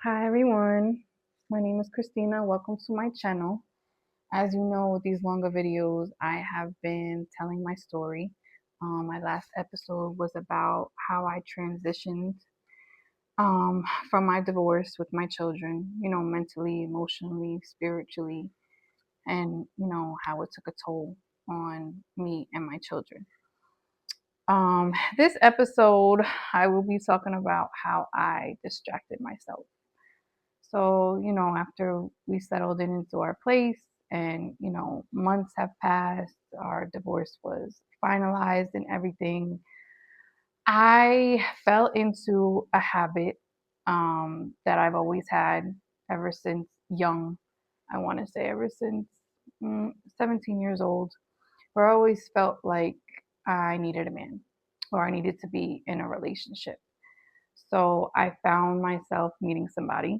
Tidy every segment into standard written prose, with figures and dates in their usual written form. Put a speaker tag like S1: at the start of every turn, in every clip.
S1: Hi everyone, my name is Christina. Welcome to my channel. As you know, with these longer videos, I have been telling my story. My last episode was about how I transitioned from my divorce with my children, mentally, emotionally, spiritually, and how it took a toll on me and my children. This episode, I will be talking about how I distracted myself. So, after we settled into our place and, months have passed, our divorce was finalized and everything, I fell into a habit that I've always had ever since young. I want to say ever since 17 years old, where I always felt like I needed a man or I needed to be in a relationship. So I found myself meeting somebody,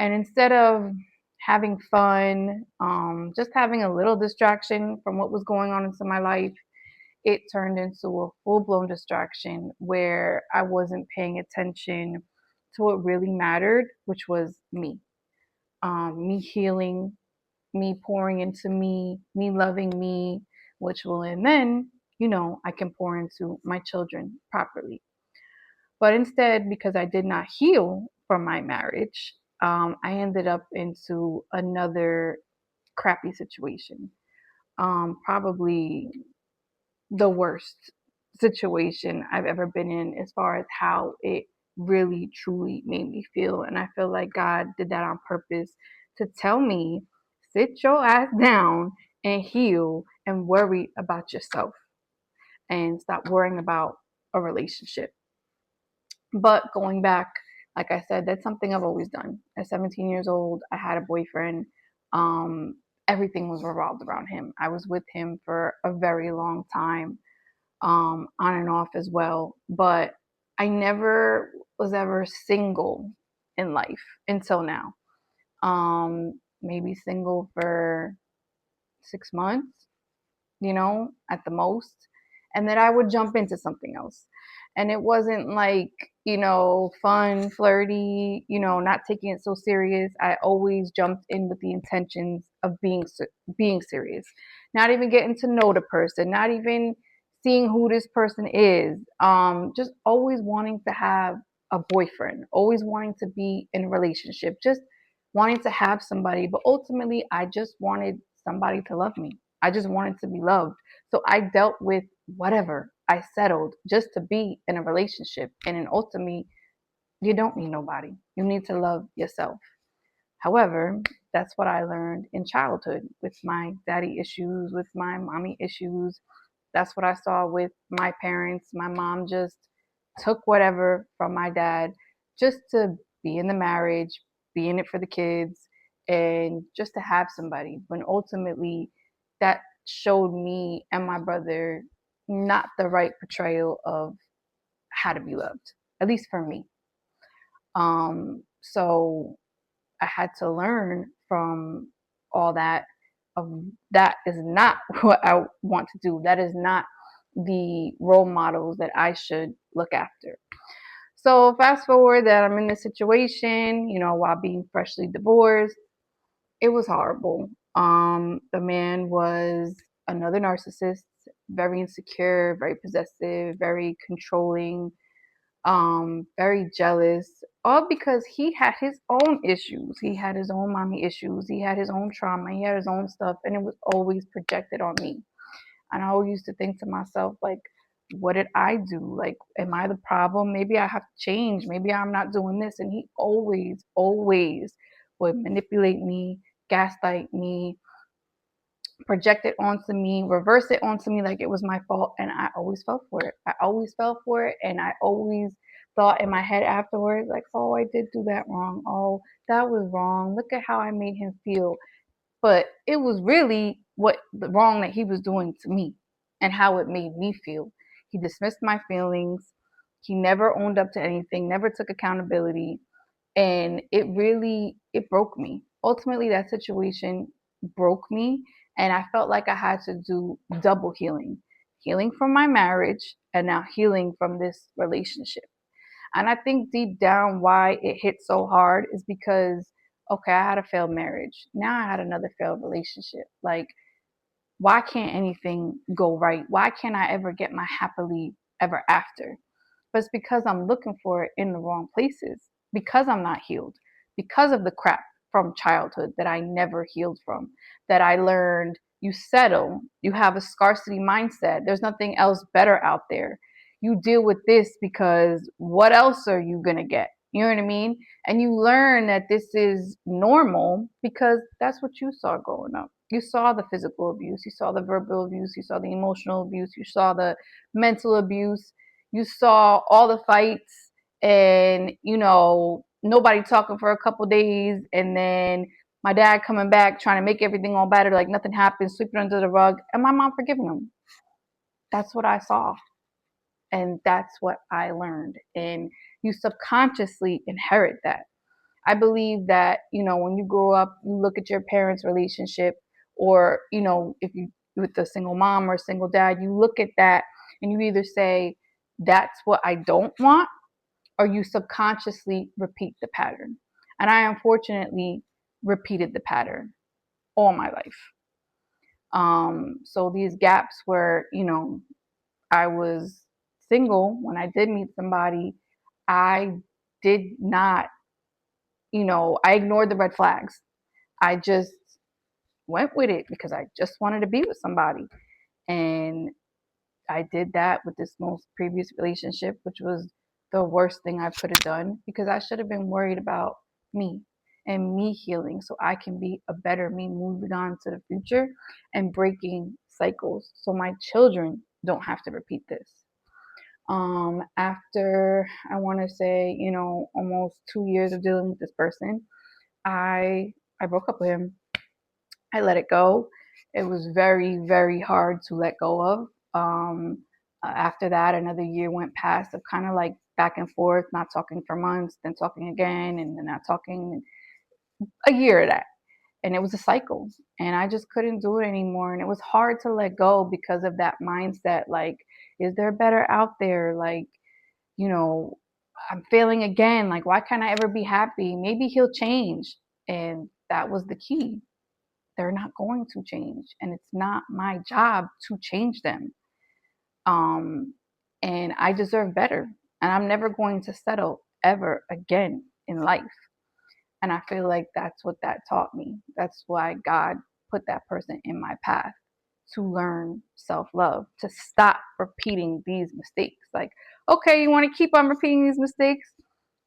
S1: and instead of having fun, just having a little distraction from what was going on into my life, it turned into a full blown distraction where I wasn't paying attention to what really mattered, which was me. Me healing, me pouring into me loving me, which will, and then, I can pour into my children properly. But instead, because I did not heal from my marriage, I ended up into another crappy situation. Probably the worst situation I've ever been in as far as how it really truly made me feel. And I feel like God did that on purpose to tell me, sit your ass down and heal and worry about yourself and stop worrying about a relationship. But going back, like I said, that's something I've always done. At 17 years old, I had a boyfriend. Um, Everything was revolved around him. I was with him for a very long time, on and off as well. But I never was ever single in life until now. Maybe single for 6 months, at the most. And then I would jump into something else. And it wasn't like, fun, flirty, not taking it so serious. I always jumped in with the intentions of being serious, not even getting to know the person, not even seeing who this person is. Just always wanting to have a boyfriend, always wanting to be in a relationship, just wanting to have somebody. But ultimately, I just wanted somebody to love me. I just wanted to be loved. So I dealt with whatever. I settled just to be in a relationship. And then ultimately, you don't need nobody. You need to love yourself. However, that's what I learned in childhood with my daddy issues, with my mommy issues. That's what I saw with my parents. My mom just took whatever from my dad just to be in the marriage, be in it for the kids, and just to have somebody. When ultimately, that showed me and my brother not the right portrayal of how to be loved, at least for me. So I had to learn from all that. That is not what I want to do. That is not the role models that I should look after. So fast forward that I'm in this situation, while being freshly divorced, it was horrible. The man was another narcissist, very insecure, very possessive, very controlling, very jealous, all because he had his own issues. He had his own mommy issues. He had his own trauma. He had his own stuff, and it was always projected on me. And I always used to think to myself, like, what did I do? Like, am I the problem? Maybe I have to change. Maybe I'm not doing this. And he always, always would manipulate me, gaslight me, project it onto me, reverse it onto me like it was my fault. And I always fell for it. I always fell for it. And I always thought in my head afterwards, like, oh, I did do that wrong. Oh, that was wrong. Look at how I made him feel. But it was really what the wrong that he was doing to me and how it made me feel. He dismissed my feelings. He never owned up to anything, never took accountability. And it broke me. Ultimately, that situation broke me. And I felt like I had to do double healing, healing from my marriage and now healing from this relationship. And I think deep down why it hit so hard is because, okay, I had a failed marriage. Now I had another failed relationship. Like, why can't anything go right? Why can't I ever get my happily ever after? But it's because I'm looking for it in the wrong places, because I'm not healed, because of the crap from childhood that I never healed from, that I learned you settle, you have a scarcity mindset. There's nothing else better out there. You deal with this because what else are you going to get? You know what I mean? And you learn that this is normal because that's what you saw growing up. You saw the physical abuse, you saw the verbal abuse, you saw the emotional abuse, you saw the mental abuse, you saw all the fights and, nobody talking for a couple days. And then my dad coming back trying to make everything all better, like nothing happened, sweeping under the rug, and my mom forgiving him. That's what I saw. And that's what I learned. And you subconsciously inherit that. I believe that, when you grow up, you look at your parents' relationship, or, if you with a single mom or a single dad, you look at that and you either say, that's what I don't want, or you subconsciously repeat the pattern. And I unfortunately repeated the pattern all my life. So these gaps where, I was single, when I did meet somebody, I did not, I ignored the red flags. I just went with it because I just wanted to be with somebody. And I did that with this most previous relationship, which was the worst thing I could have done because I should have been worried about me and me healing so I can be a better me moving on to the future and breaking cycles so my children don't have to repeat this. After I want to say, almost 2 years of dealing with this person, I broke up with him. I let it go. It was very, very hard to let go of. After that, another year went past of kind of like back and forth, not talking for months, then talking again, and then not talking. A year of that. And it was a cycle. And I just couldn't do it anymore. And it was hard to let go because of that mindset. Like, is there better out there? Like, you know, I'm failing again. Like, why can't I ever be happy? Maybe he'll change. And that was the key. They're not going to change. And it's not my job to change them. Um, and I deserve better. And I'm never going to settle ever again in life. And I feel like that's what that taught me. That's why God put that person in my path, to learn self love, to stop repeating these mistakes. Like, okay, you want to keep on repeating these mistakes?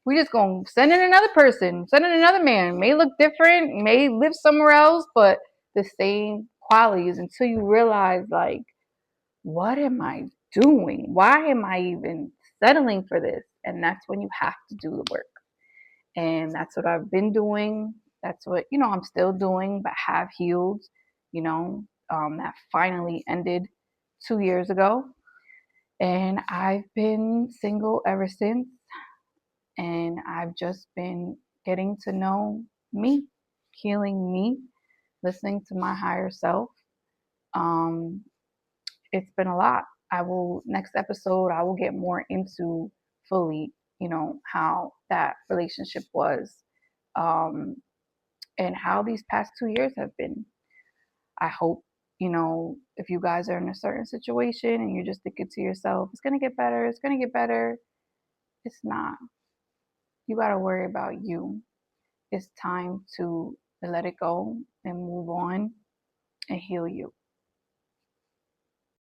S1: We just gonna send in another person, send in another man. May look different, may live somewhere else, but the same qualities, until you realize, like, what am I doing? Why am I even settling for this? And that's when you have to do the work. And that's what I've been doing. That's what, I'm still doing, but have healed, that finally ended 2 years ago. And I've been single ever since. And I've just been getting to know me, healing me, listening to my higher self. Um, it's been a lot. Next episode, I will get more into fully, how that relationship was, um, and how these past 2 years have been. I hope, if you guys are in a certain situation and you're just thinking to yourself, it's going to get better, it's going to get better. It's not. You got to worry about you. It's time to let it go and move on and heal you.